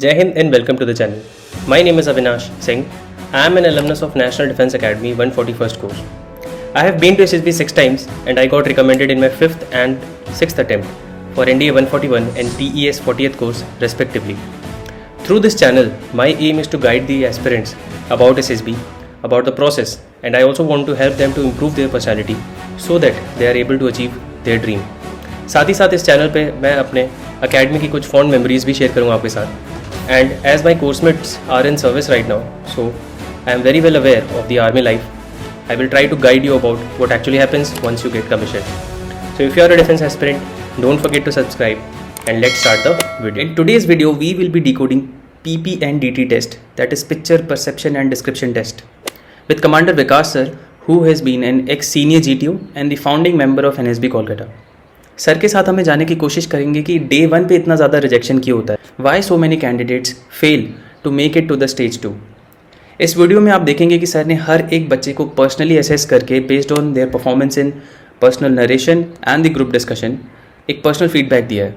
Jai Hind and welcome to the channel. My name is Avinash Singh. I am an alumnus of National Defence Academy 141st course. I have been to SSB 6 times and I got recommended in my 5th and 6th attempt for NDA 141 and TES 40th course respectively. Through this channel, my aim is to guide the aspirants about SSB, about the process, and I also want to help them to improve their personality so that they are able to achieve their dream. साथ ही साथ इस channel पे मैं अपने academy की कुछ fond memories भी share करूँगा आपके साथ. And as my coursemates are in service right now, so I am very well aware of the army life. I will try to guide you about what actually happens once you get commissioned. So if you are a defense aspirant, don't forget to subscribe and let's start the video. In today's video, we will be decoding PP and DT test, that is picture perception and description test, with Commander Vikas sir, who has been an ex-senior GTO and the founding member of NSB Kolkata. Sir के साथ हमें जाने की कोशिश करेंगे कि day 1 पे इतना ज़्यादा रिजेक्शन क्यों होता है, why so many candidates fail to make it to the stage 2. इस वीडियो में आप देखेंगे कि सर ने हर एक बच्चे को पर्सनली असेस करके based on their performance in personal narration and the group discussion एक पर्सनल फीडबैक दिया है.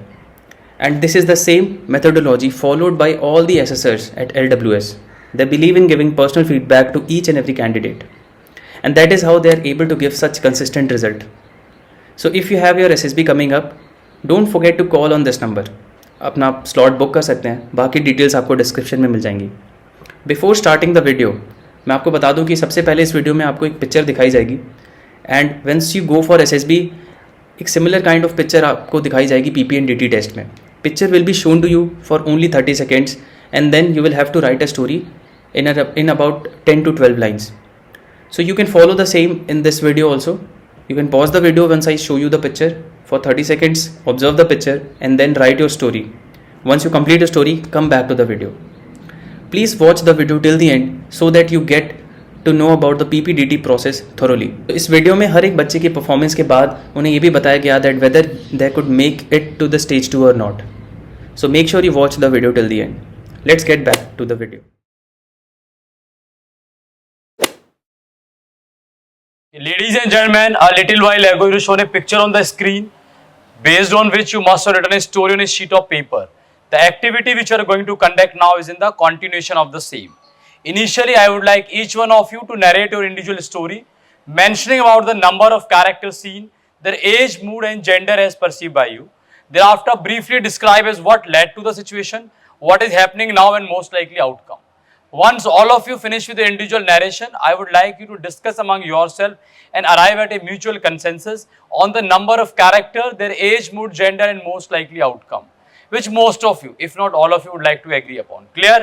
And this is the same methodology followed by all the assessors at LWS. They believe in giving personal feedback to each and every candidate and that is how they are able to give such consistent result. So if you have your SSB coming up, don't forget to call on this number. अपना आप slot book कर सकते हैं, बाकी details आपको description में मिल जाएंगी. Before starting the video, मैं आपको बता दूं कि सबसे पहले इस वीडियो में आपको एक पिक्चर दिखाई जाएगी and once you go for SSB एक सिमिलर काइंड ऑफ पिक्चर आपको दिखाई जाएगी PP एंड DT टेस्ट में. Picture will be shown to you for only 30 seconds and then you will have to write a story in about 10 to 12 lines. So you can follow the same in this video also. You can pause the video once I show you the picture for 30 seconds, observe the picture and then write your story. Once you complete your story, come back to the video. Please watch the video till the end so that you get to know about the PPDT process thoroughly. इस video में हर एक बच्चे की performance के बाद उन्हें ये भी बताया गया that whether they could make it to the stage 2 or not. So make sure you watch the video till the end. Let's get back to the video. Ladies and gentlemen, a little while ago you shown a picture on the screen based on which you must have written a story on a sheet of paper. The activity which you are going to conduct now is in the continuation of the same. Initially, I would like each one of you to narrate your individual story, mentioning about the number of characters seen, their age, mood and gender as perceived by you. Thereafter, briefly describe as what led to the situation, what is happening now and most likely outcome. Once all of you finish with the individual narration, I would like you to discuss among yourself and arrive at a mutual consensus on the number of characters, their age, mood, gender and most likely outcome, which most of you, if not all of you, would like to agree upon. Clear?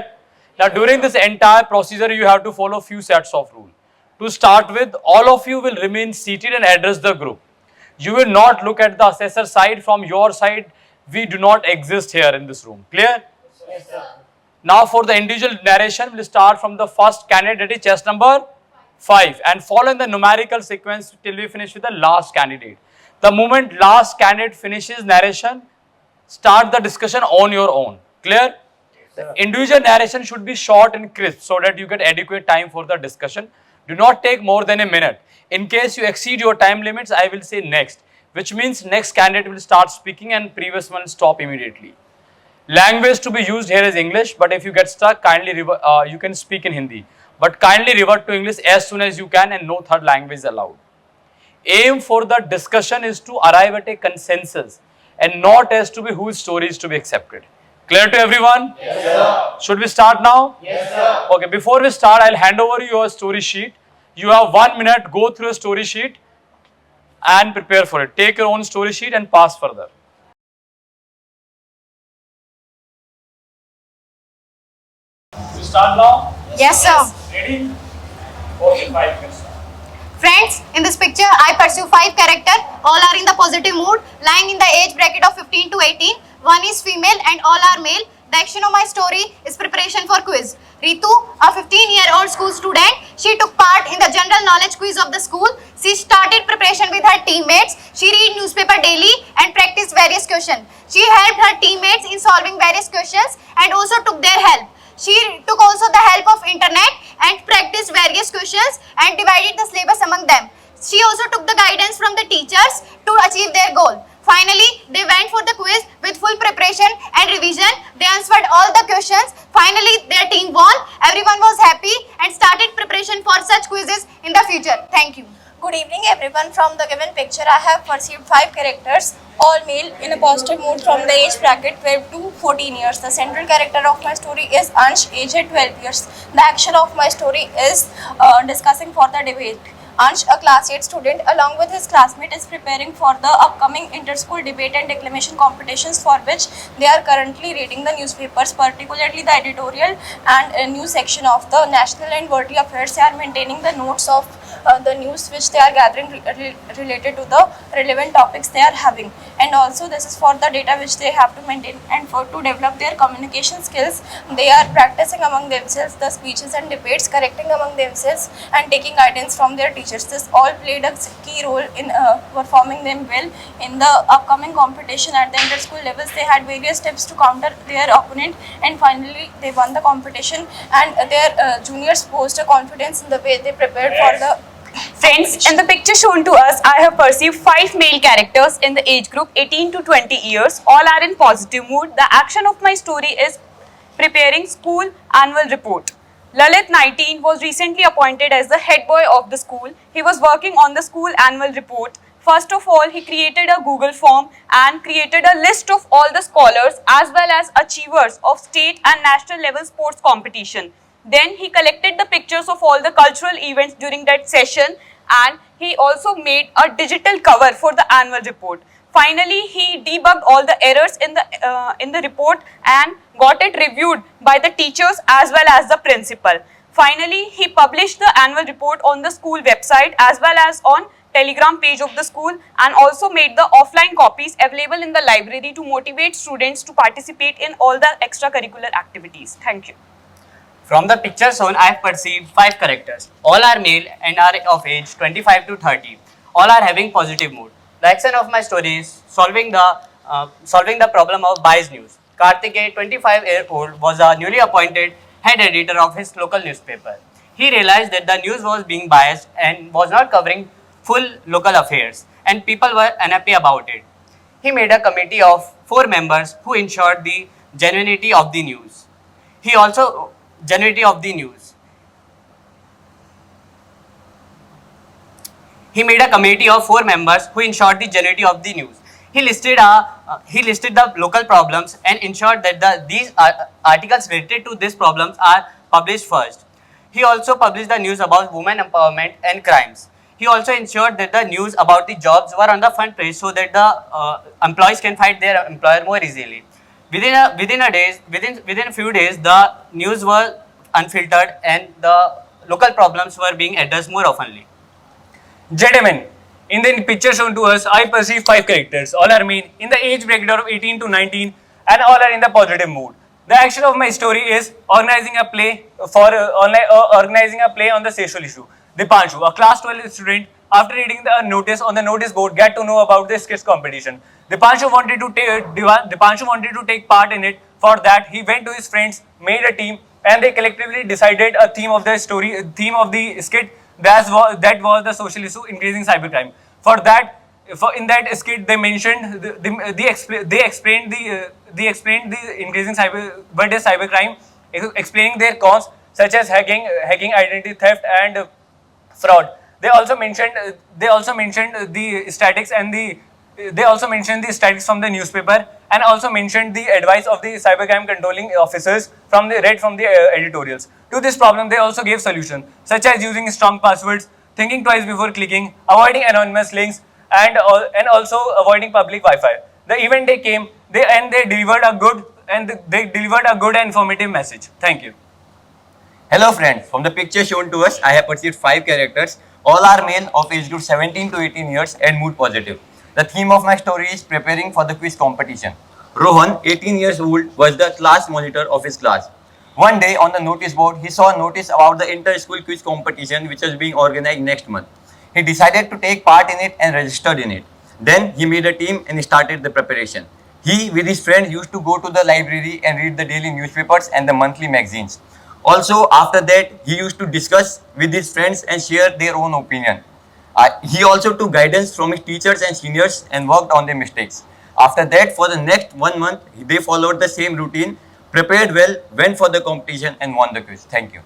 Now during this entire procedure, you have to follow few sets of rules. To start with, all of you will remain seated and address the group. You will not look at the assessor side. From your side, we do not exist here in this room. Clear? Yes, sir. Now for the individual narration, we'll start from the first candidate, that is chest number 5 and follow in the numerical sequence till we finish with the last candidate. The moment last candidate finishes narration, start the discussion on your own. Clear? The individual narration should be short and crisp so that you get adequate time for the discussion. Do not take more than a minute. In case you exceed your time limits, I will say next, which means next candidate will start speaking and previous one will stop immediately. Language to be used here is English, but if you get stuck, kindly you can speak in Hindi. But kindly revert to English as soon as you can and no third language is allowed. Aim for the discussion is to arrive at a consensus and not as to be whose story is to be accepted. Clear to everyone? Yes, sir. Should we start now? Yes, sir. Okay, before we start, I'll hand over you your story sheet. You have 1 minute, go through a story sheet and prepare for it. Take your own story sheet and pass further. Start now? Yes, sir. Ready? Okay, 5 minutes. Friends, in this picture, I pursue 5 characters. All are in the positive mood, lying in the age bracket of 15 to 18. One is female and all are male. The action of my story is preparation for quiz. Ritu, a 15-year-old school student, she took part in the general knowledge quiz of the school. She started preparation with her teammates. She read newspaper daily and practiced various questions. She helped her teammates in solving various questions and also took their help. She took also the help of internet and practiced various questions and divided the syllabus among them. She also took the guidance from the teachers to achieve their goal. Finally, they went for the quiz with full preparation and revision. They answered all the questions. Finally, their team won. Everyone was happy and started preparation for such quizzes in the future. Thank you. Good evening everyone. From the given picture, I have perceived 5 characters, all male in a positive mood from the age bracket 12 to 14 years. The central character of my story is Ansh, aged 12 years. The action of my story is discussing for the debate. Ansh, a class 8 student, along with his classmate, is preparing for the upcoming inter-school debate and declamation competitions for which they are currently reading the newspapers, particularly the editorial and news section of the national and worldly affairs. They are maintaining the notes of the news which they are gathering related to the relevant topics they are having, and also this is for the data which they have to maintain, and for to develop their communication skills they are practicing among themselves the speeches and debates, correcting among themselves and taking guidance from their teachers. This all played a key role in performing them well in the upcoming competition. At the inter-school levels they had various steps to counter their opponent, and finally they won the competition, and their juniors posed a confidence in the way they prepared for the Friends, in the picture shown to us, I have perceived 5 male characters in the age group 18 to 20 years. All are in positive mood. The action of my story is preparing school annual report. Lalit, 19, was recently appointed as the head boy of the school. He was working on the school annual report. First of all, he created a Google form and created a list of all the scholars as well as achievers of state and national level sports competition. Then he collected the pictures of all the cultural events during that session, and he also made a digital cover for the annual report. Finally, he debugged all the errors in the report and got it reviewed by the teachers as well as the principal. Finally, he published the annual report on the school website as well as on Telegram page of the school, and also made the offline copies available in the library to motivate students to participate in all the extracurricular activities. Thank you. From the picture shown, I have perceived 5 characters. All are male and are of age 25 to 30. All are having positive mood. The action of my story is solving the problem of biased news. Karthik, a 25-year-old, was a newly appointed head editor of his local newspaper. He realized that the news was being biased and was not covering full local affairs, and people were unhappy about it. He made a committee of 4 members who ensured the genuinity of the news. He also He made a committee of 4 members who ensured the genuinity of the news. He listed the local problems and ensured that these articles related to these problems are published first. He also published the news about women empowerment and crimes. He also ensured that the news about the jobs were on the front page so that the employees can find their employer more easily. Within a few days, the news was unfiltered and the local problems were being addressed more oftenly. Gentlemen, in the picture shown to us, I perceive 5 characters. All are male in the age bracket of 18 to 19, and all are in the positive mood. The action of my story is organizing a play on the social issue. Dipanshu, a class 12 student, after reading the notice on the notice board, get to know about the skits competition. Dipanshu wanted to take part in it. For that, he went to his friends, made a team, and they collectively decided a theme of the skit. That was the social issue, increasing cybercrime. In that skit, they mentioned they explained the increasing cybercrime, explaining their cause such as hacking, identity theft, and fraud. They also mentioned the statistics from the newspaper, and also mentioned the advice of the cybercrime controlling officers from the editorials. To this problem, they also gave solutions such as using strong passwords, thinking twice before clicking, avoiding anonymous links, and also avoiding public Wi-Fi. The event day came, they delivered a good and informative message. Thank you. Hello friends, from the picture shown to us, I have perceived 5 characters. All are male of age group 17 to 18 years and mood positive. The theme of my story is preparing for the quiz competition. Rohan, 18 years old, was the class monitor of his class. One day on the notice board, he saw a notice about the inter-school quiz competition which was being organized next month. He decided to take part in it and registered in it. Then he made a team and started the preparation. He, with his friends, used to go to the library and read the daily newspapers and the monthly magazines. Also, after that, he used to discuss with his friends and share their own opinion. He also took guidance from his teachers and seniors and worked on their mistakes. After that, for the next 1 month, they followed the same routine, prepared well, went for the competition and won the quiz. Thank you.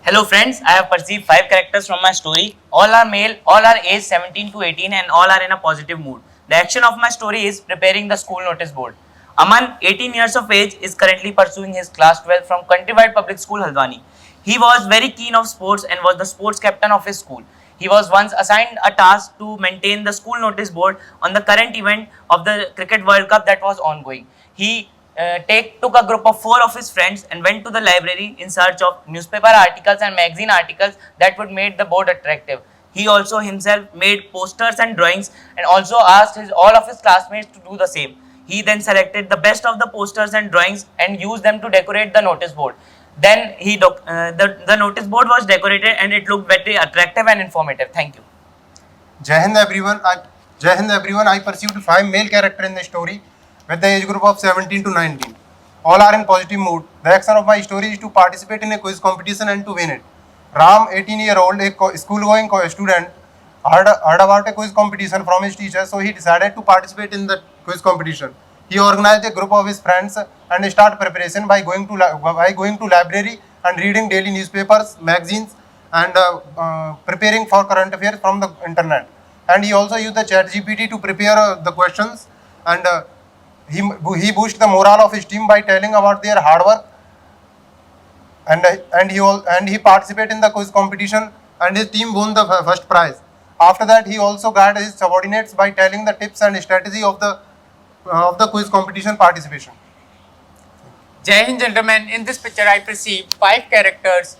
Hello friends, I have perceived 5 characters from my story. All are male, all are aged 17 to 18 and all are in a positive mood. The action of my story is preparing the school notice board. Aman, 18 years of age, is currently pursuing his class 12 from Countrywide Public School, Haldwani. He was very keen of sports and was the sports captain of his school. He was once assigned a task to maintain the school notice board on the current event of the Cricket World Cup that was ongoing. He took a group of 4 of his friends and went to the library in search of newspaper articles and magazine articles that would make the board attractive. He also himself made posters and drawings and also asked all of his classmates to do the same. He then selected the best of the posters and drawings and used them to decorate the notice board. Then the notice board was decorated and it looked very attractive and informative. Thank you. Jai Hind everyone. I pursued 5 male characters in the story with the age group of 17 to 19. All are in positive mood. The action of my story is to participate in a quiz competition and to win it. Ram, 18-year-old, a school-going student, heard about a quiz competition from his teacher, so he decided to participate in the quiz competition. He organized a group of his friends and started preparation by going to library and reading daily newspapers, magazines, and preparing for current affairs from the internet. And he also used the ChatGPT to prepare the questions, and he boosted the morale of his team by telling about their hard work. And he participated in the quiz competition, and his team won the first prize. After that, he also guided his subordinates by telling the tips and strategy of the quiz competition participation. Jai Hind gentlemen, in this picture I perceive 5 characters,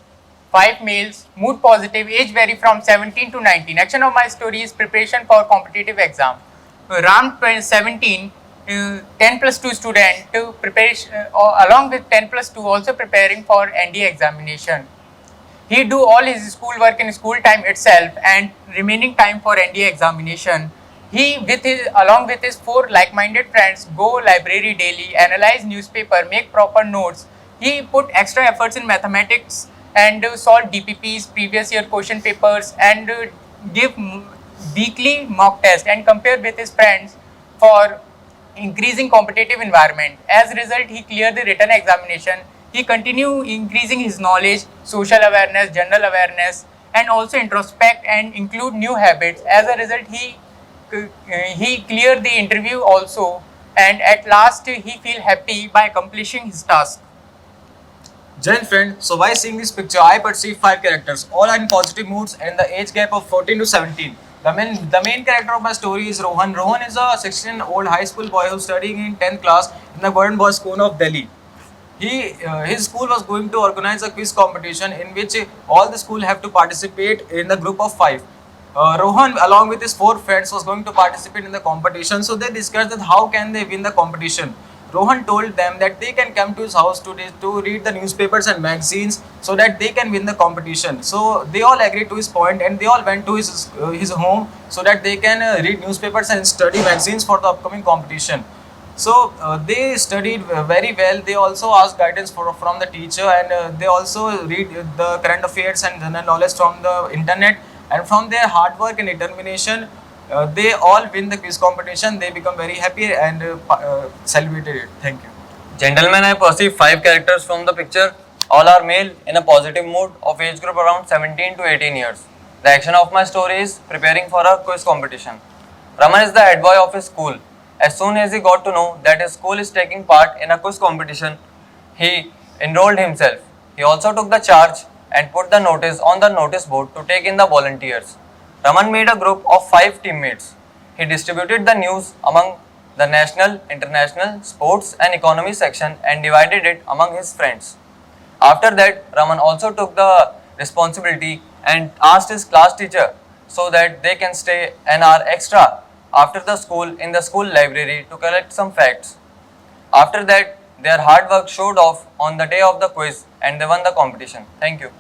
5 males, mood positive, age vary from 17 to 19. Action of my story is preparation for competitive exam. Ram 17, 10 plus 2 student to preparation, along with 10 plus 2 also preparing for NDA examination. He do all his schoolwork in school time itself and remaining time for NDA examination. He along with his 4 like-minded friends go library daily, analyze newspaper, make proper notes. He put extra efforts in mathematics and solve DPPs, previous year question papers, and give weekly mock test and compare with his friends for increasing competitive environment. As a result, he cleared the written examination. He continue increasing his knowledge, social awareness, general awareness, and also introspect and include new habits. As a result, he cleared the interview also, and at last he feel happy by accomplishing his task. Jai Hind friend, so by seeing this picture, I perceive 5 characters. All are in positive moods and the age gap of 14 to 17. The main character of my story is Rohan. Rohan is a 16-year-old high school boy who's studying in 10th class in the Golden Boys School of Delhi. His school was going to organize a quiz competition in which all the school have to participate in the group of 5. Rohan, along with his 4 friends, was going to participate in the competition. So they discussed that how can they win the competition. Rohan told them that they can come to his house to read the newspapers and magazines so that they can win the competition. So they all agreed to his point and they all went to his home so that they can read newspapers and study magazines for the upcoming competition. So they studied very well. They also asked guidance from the teacher, and they also read the current affairs and general knowledge from the internet. And from their hard work and determination, they all win the quiz competition. They become very happy and celebrated it. Thank you. Gentlemen, I perceive 5 characters from the picture. All are male in a positive mood of age group around 17 to 18 years. The action of my story is preparing for a quiz competition. Raman is the head boy of his school. As soon as he got to know that his school is taking part in a quiz competition, he enrolled himself. He also took the charge and put the notice on the notice board to take in the volunteers. Raman made a group of 5 teammates. He distributed the news among the national, international, sports and economy section and divided it among his friends. After that, Raman also took the responsibility and asked his class teacher so that they can stay an hour extra after the school in the school library to collect some facts. After that, their hard work showed off on the day of the quiz and they won the competition. Thank you.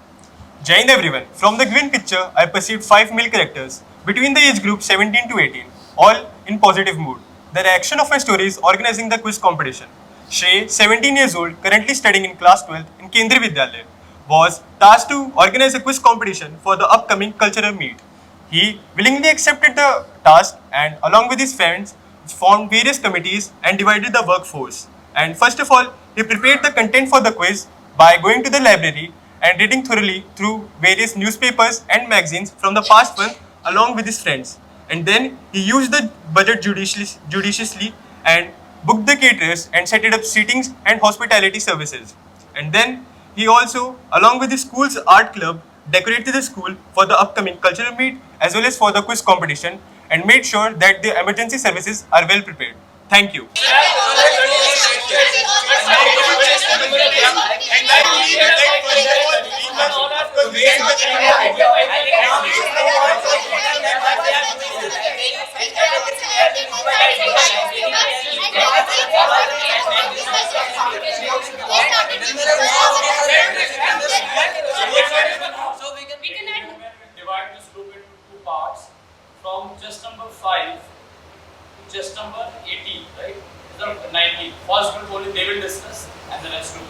Jai Hind everyone. From the given picture, I perceived 5 male characters between the age group 17 to 18, all in positive mood. The action of my story is organizing the quiz competition. Shrey, 17 years old, currently studying in class 12 in Kendriya Vidyalaya, was tasked to organize a quiz competition for the upcoming cultural meet. He willingly accepted the task and along with his friends formed various committees and divided the workforce. And first of all, he prepared the content for the quiz by going to the library and reading thoroughly through various newspapers and magazines from the past month along with his friends. And then he used the budget judiciously and booked the caterers and set up seatings and hospitality services. And then he also, along with the school's art club, decorated the school for the upcoming cultural meet as well as for the quiz competition and made sure that the emergency services are well prepared. Thank you. Divide this group into two parts from just number 5 to just number 18, right? 19. First group only they will discuss and the next group.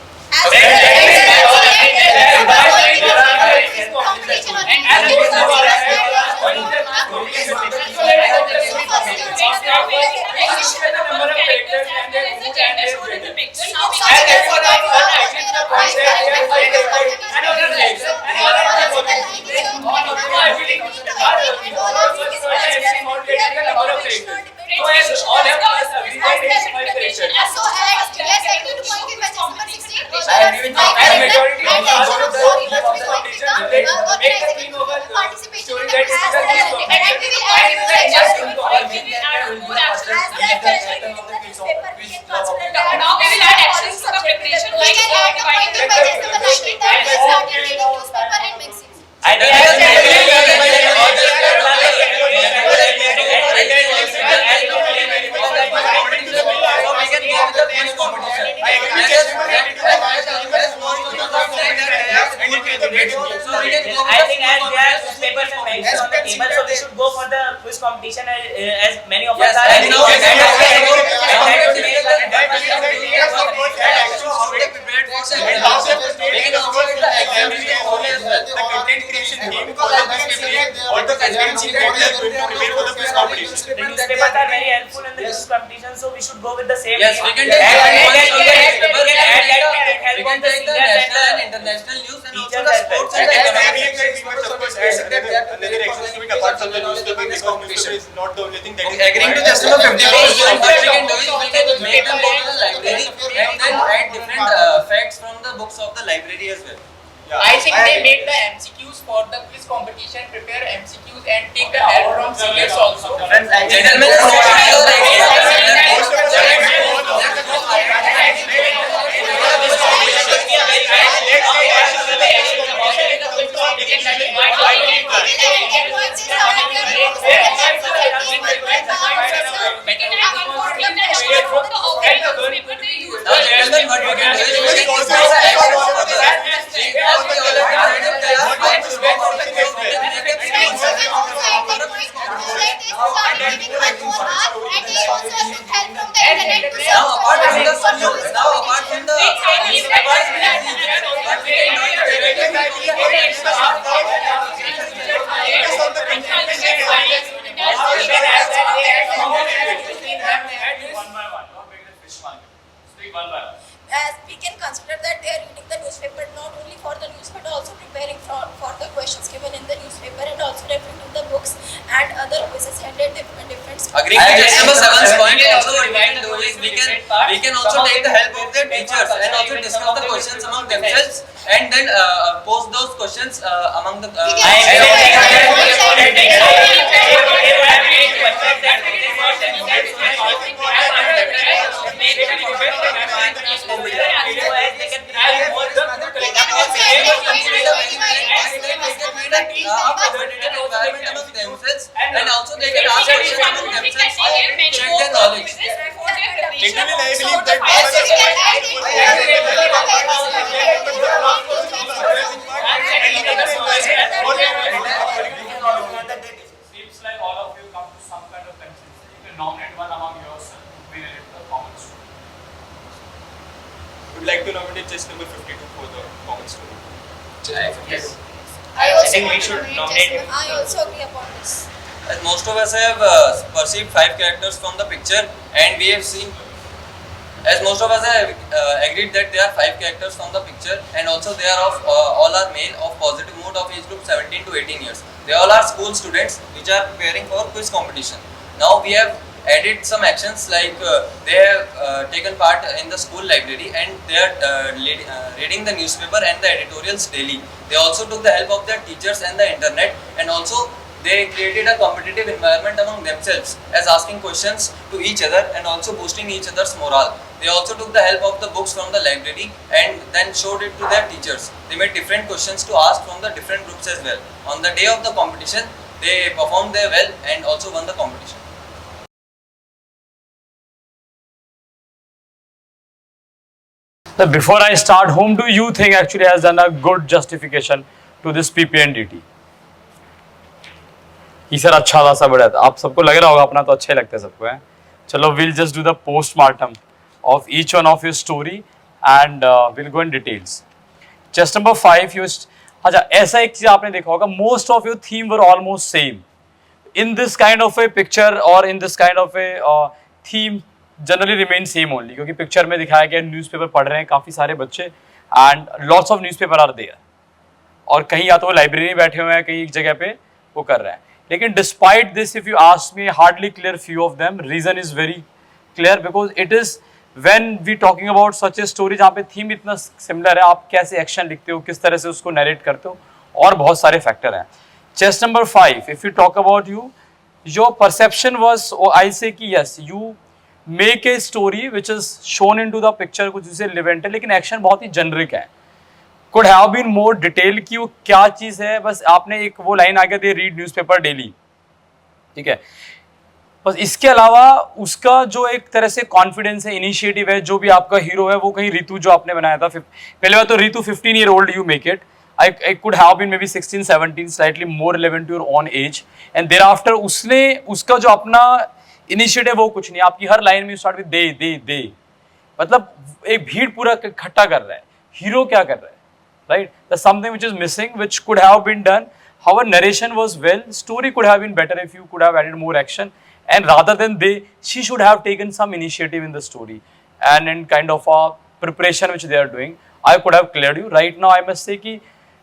I think as there are newspapers and magazines on the table, so we should go for the quiz competition as many of us are. The newspapers are very helpful in the quiz competition, so we should go with the same. Yes, we can take help the national and international news and also the sports and economic. Another access to it apart from the newspaper because newspaper is not the only thing that is Agreeing to just number 54, what we can do is we can make them go to the library and then write different facts from the books of the library as well. I think they make the MCQs for the quiz competition, prepare MCQs and take the help from seniors also. Gentlemen, As we can consider that they are reading the newspaper not only for the news but also preparing for the questions given in the newspaper and also referring to the books and other quizzes and different. agreeing to just number 7's point, also what we can do is we can also take the help of their teachers and also discuss the questions among themselves and then post those questions among the and also they can ask questions among themselves to check their knowledge. Seems like all of you come to some kind of consensus. You can nominate one among yourself to be related to the common story. would like to nominate just number 52 for the common story. Yes. I also think we want to should nominate nominate Jessamine. him. I also agree upon this. As most of us have perceived 5 characters from the picture, and we have seen, as most of us have agreed that there are 5 characters from the picture, and also they are of all are male of positive mood of age group 17 to 18 years. They all are school students which are preparing for quiz competition. Now we have added some actions like they have taken part in the school library, and they are reading the newspaper and the editorials daily. They also took the help of their teachers and the internet, and also they created a competitive environment among themselves as asking questions to each other and also boosting each other's morale. They also took the help of the books from the library and then showed it to their teachers. They made different questions to ask from the different groups as well. On the day of the competition, they performed their well and also won the competition. So before I start, whom do you think actually has done a good justification to this PPNDT? ये sir अच्छा था, सब बढ़िया था. आप सबको लग रहा होगा अपना तो अच्छे लगते हैं सबको है. चलो we'll just do the postmortem of each one of your story and we'll go in details. Chest number 5 you अच्छा ऐसा एक चीज आपने देखा होगा, most of your theme were almost same. In this kind of a picture or in this kind of a theme generally remain same only, क्योंकि picture में दिखाया गया न्यूज़पेपर पढ़ रहे हैं काफ़ी सारे बच्चे and lots of newspaper are there, और कहीं या तो वो लाइब्रेरी में बैठे हुए हैं, कहीं एक जगह पे वो कर रहे हैं. लेकिन despite this if you ask me hardly clear few of them. Reason is very clear because it is when we talking about such a story जहाँ पे थीम इतना सिमिलर है, आप कैसे एक्शन लिखते हो, किस तरह से उसको नरेट करते हो, और बहुत सारे फैक्टर हैं. Chest number 5 if you talk about you, your perception was I say कि yes you make a story which is shown in to the picture, कुछ जिसे लिवेंट है लेकिन एक्शन बहुत ही जनरिक है. Could have been more detail कि वो क्या चीज़ है. बस आपने एक वो लाइन आ गया, दे रीड न्यूज़पेपर डेली, ठीक है. बस इसके अलावा उसका जो एक तरह से कॉन्फिडेंस है, इनिशिएटिव है, जो भी आपका हीरो है वो कहीं रितु जो आपने बनाया था, पहले बात तो Ritu 15 year old you make it. I could have been maybe 16, 17, slightly more relevant to your own age. And thereafter उसने उसका जो अपना इनिशिएटिव वो कुछ नहीं. आपकी हर लाइन में स्टार्ट विद दे, मतलब एक भीड़ पूरा इकट्ठा कर रहा है. हीरो क्या कर रहा है, right? There's something which is missing, which could have been done. However, narration was well. Story could have been better if you could have added more action. And rather than she should have taken some initiative in the story and in kind of a preparation which they are doing. I could have cleared you. Right now, I must say कि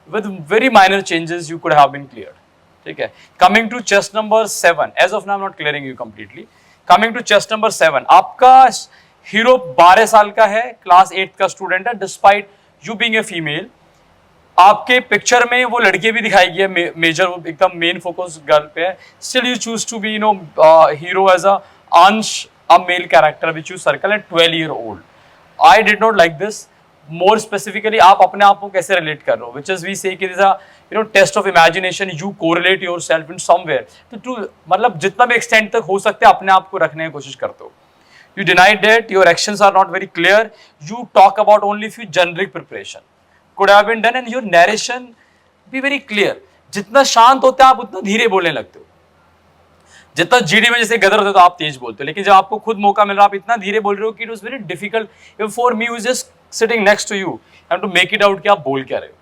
with very minor changes you could have been cleared. ठीक है. Coming to chest number 7. As of now, I'm not clearing you completely. Coming to chest number 7. आपका hero 12 साल का है, class 8 का student है, despite you being a female. आपके picture में वो लड़की भी दिखाई गई है, मेजर एकदम मेन फोकस गर्ल पे है. Still you choose to be hero as a अंश, a male character which you circle at 12 year old. I did not like this. More specifically आप अपने आप को कैसे रिलेट कर रहे हो, which is we say test of imagination, you correlate yourself in somewhere. तो मतलब जितना भी एक्सटेंड तक हो सकते हैं अपने आप को रखने की कोशिश करते हो. You denied that, your actions are not very clear, you talk about only few generic preparation could have been done and your narration be very clear. जितना शांत होते हैं आप उतना धीरे बोलने लगते हो. जितना जीडी में जैसे गदर होते तो आप तेज बोलते हो, लेकिन जब आपको खुद मौका मिल रहा आप इतना धीरे बोल रहे हो कि it was very difficult even for me who is just sitting next to you have to make it out कि आप बोल क्या रहे हो.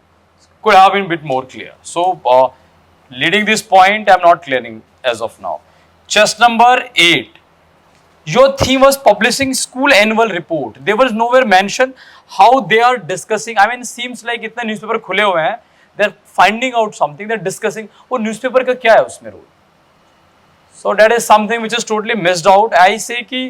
could have been bit more clear. So leading this point I am not clearing as of now. Chest number 8. Your theme was publishing school annual report. There was nowhere mention how they are discussing. I mean, seems like इतने newspaper खुले हुए हैं. They're finding out something. They're discussing. वो newspaper का क्या है उसमें role? So that is something which is totally missed out. I say कि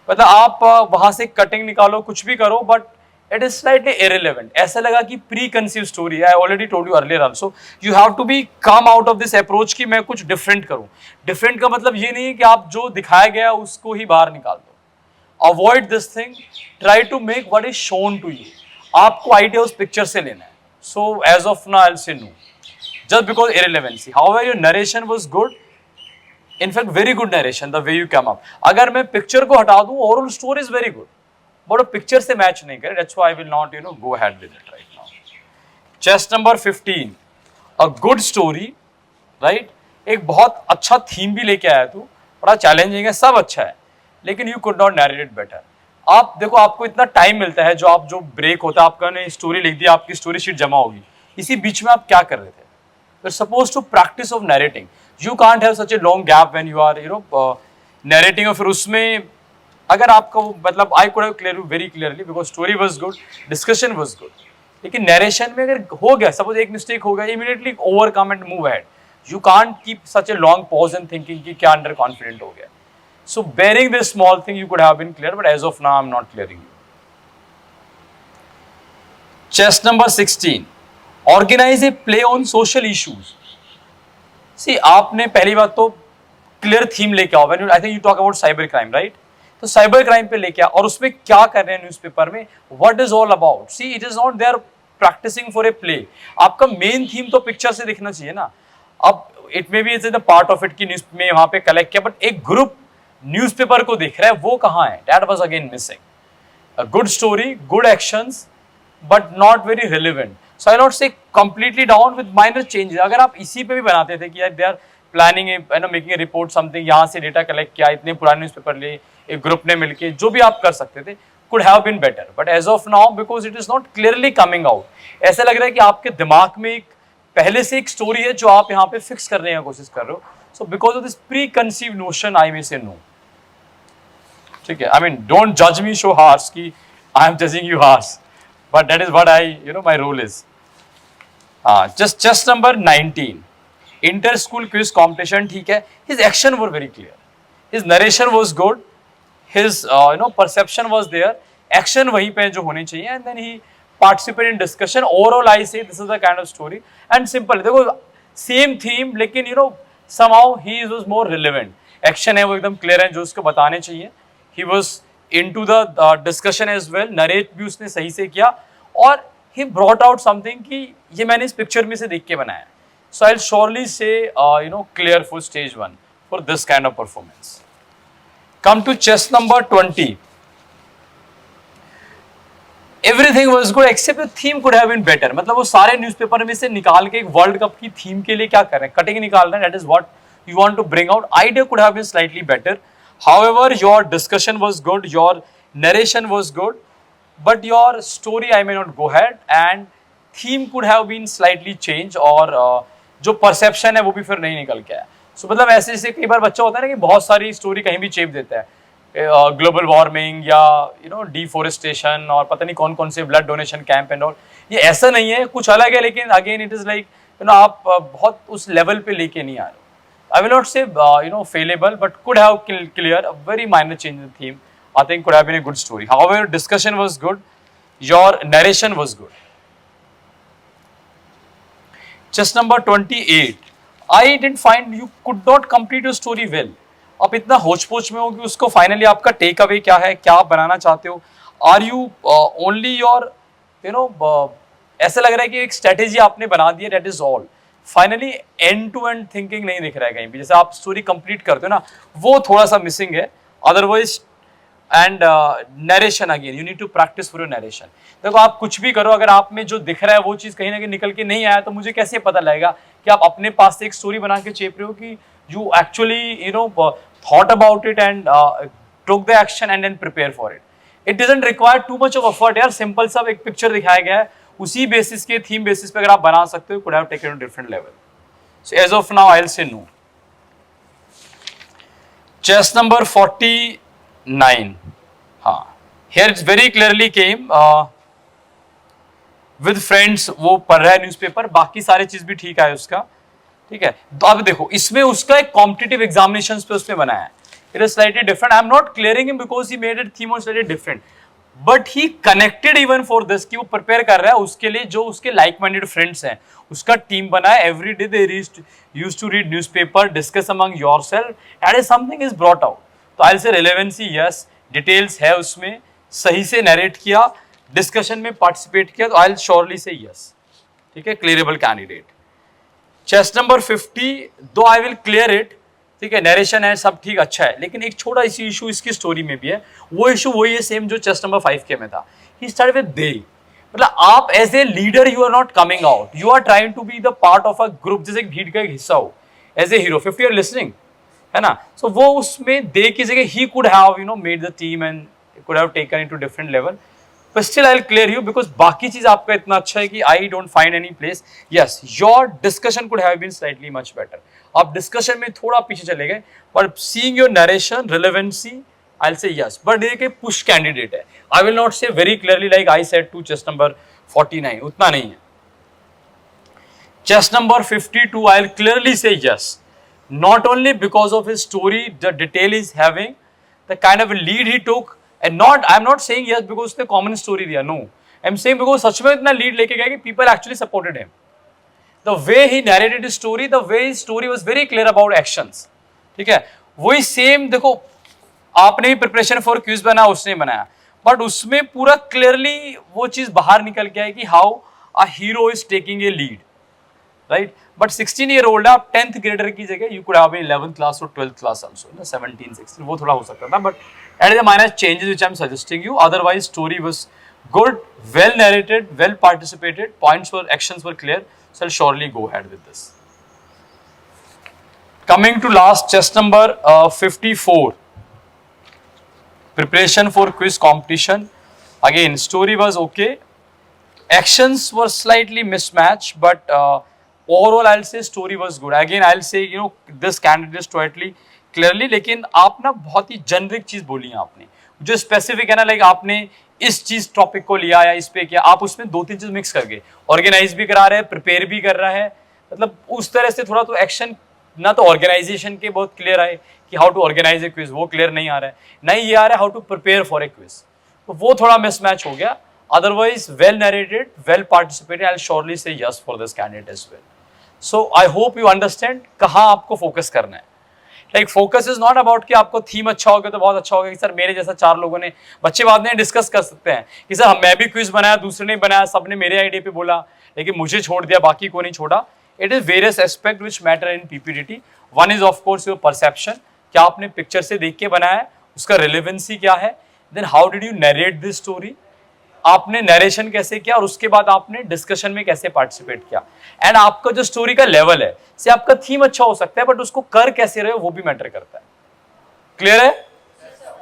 मतलब आप वहाँ से cutting निकालो, कुछ भी करो, but it is slightly irrelevant. ऐसा लगा कि pre-conceived story. I already told you earlier also. You have to be come out of this approach कि मैं कुछ different करूँ. Different का मतलब ये नहीं है कि आप जो दिखाया गया उसको ही बाहर निकाल दो. Avoid this thing. Try to make what is shown to you. आपको idea उस picture से लेना है. So as of now I'll say no. Just because irrelevancy. However, your narration was good. In fact, very good narration. The way you came up. अगर मैं picture को हटा दूँ, overall story is very good. But a picture से match नहीं करे. That's why I will not, go ahead with it right now. Chest number 15. A good story, right? एक बहुत अच्छा theme भी लेके आया तू. बड़ा challenging है, सब अच्छा है. लेकिन you could not narrate it better. आप देखो, आपको इतना टाइम मिलता है, जो ब्रेक होता है, आपका ने स्टोरी लिख दी, आपकी स्टोरी शीट जमा होगी. इसी बीच में आप क्या कर रहे थे? You're supposed to practice of narrating. You can't have such a long gap when you are, narrating. और फिर उसमें अगर आपका मतलब I could have clear very clearly because story was good, discussion was good. लेकिन narration में अगर हो गया, suppose एक mistake हो गया, immediately overcome and move ahead. You can't keep such a long pause and thinking कि क्या under confident हो गया. So bearing this small thing you could have been clear, but as of now I'm not clearing you. Chess number 16. Organize a play on social issues. See, आपने पहली बात तो clear theme लेके आओ. When I think you talk about cyber crime, right? तो cyber crime पे लेके आओ और उसमें क्या कर रहे हैं newspaper में? What is all about? See, it is not there practicing for a play. आपका main theme तो picture से दिखना चाहिए ना. अब it may be it's a part of it कि न्यूज़ में वहाँ पे collect किया, but एक group न्यूज़पेपर को देख रहा है वो कहाँ है? That was again missing. A good story, good actions, but not very relevant. So I not say completely down with minor changes. अगर आप इसी पे भी बनाते थे कि यार they are planning a making a report something, यहाँ से data collect किया, इतने पुराने न्यूज़पेपर ले, एक ग्रुप ने मिलके जो भी आप कर सकते थे, could have been better. But as of now, because it is not clearly coming out, ऐसा लग रहा है कि आपके दिमाग में एक पहले से एक स्टोरी है जो आप यहाँ पे फिक्स करने की कोशिश कर रहे हो. So because of this preconceived notion, I may say no. ठीक है, I mean don't judge me so harsh कि I am judging you harsh, but that is what my role is. Just number 19. Inter-school quiz competition, ठीक है. His action were very clear. His narration was good. His perception was there. Action वहीं पे जो होनी चाहिए, and then he participated in discussion. Overall, I say this is the kind of story and simple. देखो same theme, लेकिन somehow he was more relevant. Action है वो एकदम clear है जो उसको बताने चाहिए. He was into the discussion as well. Narrate भी उसने सही से किया और he brought out something कि ये मैंने इस picture में से देख के बनाया. So I'll surely say clear for stage 1 for this kind of performance. Come to chess number 20. Everything was good except the theme could have been better. मतलब वो सारे न्यूज़पेपर में से निकाल के एक वर्ल्ड कप की थीम के लिए क्या कर रहे हैं? कटिंग निकाल रहे हैं. That is what you want to bring out. Idea could have been slightly better. However, your discussion was good, your narration was good, but your story I may not go ahead and theme could have been slightly changed और जो perception है वो भी फिर नहीं निकल के आया. So मतलब ऐसे जैसे कई बार बच्चा होता है ना कि बहुत सारी story कहीं भी चेप देता है. ग्लोबल वार्मिंग या डिफोरेस्टेशन और पता नहीं कौन कौन से blood donation camp and all. ये ऐसा नहीं है, कुछ अलग है, लेकिन अगेन इट इज लाइक आप बहुत उस लेवल पे लेके नहीं आ रहे. I will not say failable, but could have clear a very minor change in the theme. I think could have been a good story. However, discussion was good, your narration was good. Chess number 28. I didn't find you could not complete your story well. आप इतना होच पोच में हो कि उसको finally आपका take away क्या है, क्या आप बनाना चाहते हो. आर यू ओनली योर ऐसा लग रहा है कि एक स्ट्रेटेजी आपने बना दी है, that is all. Finally end to end thinking नहीं दिख रहा है कहीं भी. जैसे आप स्टोरी कंप्लीट करते हो ना, वो थोड़ा सा मिसिंग है. Otherwise and narration again you need to practise for your narration. देखो आप कुछ भी करो, अगर आप में जो दिख रहा है वो चीज़ कहीं ना कहीं निकल के नहीं आया तो मुझे कैसे पता लगेगा कि आप अपने पास से एक स्टोरी बना के चेप रहे हो कि you actually thought about it and took the action and then prepare for it. It doesn't require too much of effort यार. सिंपल सा एक पिक्चर दिखाया गया है, उसी बेसिस के थीम बेसिस पे अगर आप बना सकते हो, could have taken a different level. So as of now I'll say no. Chess number 49. Here it's very clearly came with friends. वो पढ़ रहा है न्यूज़पेपर, बाकी सारी चीज भी ठीक है उसका, ठीक है. तो अब देखो इसमें उसका एक कॉम्पिटिटिव एग्जामिनेशंस पे उसने बनाया है. It is slightly different. I am not clearing him because he made it theme slightly different, but he connected even for this कि वो प्रिपेयर कर रहा है उसके लिए जो उसके लाइक माइंडेड फ्रेंड्स हैं. उसका टीम बना है. Every day they used to read newspaper, discuss among yourself, that is something is brought out. तो I will say relevancy yes, details है उसमें, सही से नरेट किया, डिस्कशन में पार्टिसिपेट किया, तो आई विल श्योरली से यस. ठीक है, क्लियरेबल कैंडिडेट. चेस नंबर 50, दो आई विल क्लियर इट. ठीक है, नरेशन है, सब ठीक, अच्छा है, लेकिन एक छोटा सी इशू इसकी स्टोरी में भी है. वो इशू वही है सेम जो चेस नंबर 5 के में था. ही स्टार्ट विद दे. मतलब आप as a leader you are not coming out, you are trying to be the part of a group, जैसे भीड़ का एक हिस्सा हो as a hero. 50 are listening, है ना. सो वो उसमें दे की जगह ही could have made the team and could have taken it to different level. but still I'll clear you because बाकी चीज आपका इतना अच्छा है कि I don't find any place. Yes, your discussion could have been slightly much better. आप discussion में थोड़ा पीछे चले गए, but seeing your narration, relevancy, I'll say yes. But ये कि push candidate है. I will not say very clearly like I said to chess number 49. उतना नहीं है. Chess number 52, I'll clearly say yes. Not only because of his story, the detail he's having, the kind of a lead he took, and not, I'm not saying yes because उसने common story दिया, no. I'm saying because सच में इतना lead लेके गया कि people actually supported him. The way he narrated his story, the way his story was very clear about actions. ठीक है, वही same देखो, आपने ही preparation for quiz बनाया, उसने बनाया, but उसमें पूरा clearly वो चीज बाहर निकल के है कि how a hero is taking a lead. Right, but 16-year-old आप 10th grader की जगह you could have been 11th class or 12th class also, 17, 16 वो थोड़ा हो सकता था, but that is the minor changes which I'm suggesting you. Otherwise, story was good, well narrated, well participated, actions were clear, so I'll surely go ahead with this. Coming to last, chess number 54, preparation for quiz competition. Again, story was okay, actions were slightly mismatched, but overall I'll say story was good. Again I'll say this candidate slightly clearly, लेकिन आप ना बहुत ही generic चीज बोली है आपने, जो specific है ना, लाइक आपने इस चीज टॉपिक को लिया या इस पे किया, आप उसमें 2-3 चीज मिक्स कर गए, ऑर्गेनाइज भी करा रहे हैं, प्रिपेयर भी कर रहा है, मतलब उस तरह से थोड़ा तो एक्शन ना तो ऑर्गेनाइजेशन के बहुत क्लियर आए कि how to organise a quiz, वो क्लियर नहीं आ रहा है, नहीं ये आ रहा है how to prepare for a quiz, तो वो थोड़ा मिसमैच हो गया. Otherwise, well narrated, well participated. I'll surely say yes for this candidate as well. So I hope you understand कहाँ आपको फोकस करना है. Like focus is not about कि आपको थीम अच्छा हो गया तो बहुत अच्छा हो गया कि सर मेरे जैसा 4 लोगों ने, बच्चे बाद में डिस्कस कर सकते हैं कि सर मैं भी क्विज बनाया, दूसरे ने बनाया, सबने मेरे आइडिया पे बोला, लेकिन मुझे छोड़ दिया, बाकी को नहीं छोड़ा. It is various aspects which matter in PPDT. One is of course your perception, क्या आपने पिक्चर से देख के बनाया है, उसका रिलेवेंसी क्या है, then how did you narrate this story, आपने नरेशन कैसे किया और उसके बाद आपने डिस्कशन में कैसे पार्टिसिपेट किया, एंड आपका जो स्टोरी का लेवल है, से आपका थीम अच्छा हो सकता है बट उसको कर कैसे रहे हो वो भी मैटर करता है. क्लियर है?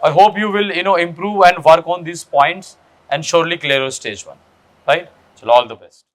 I hope you will improve and work on this points and surely clear your stage 1. Right, चलो ऑल द बेस्ट.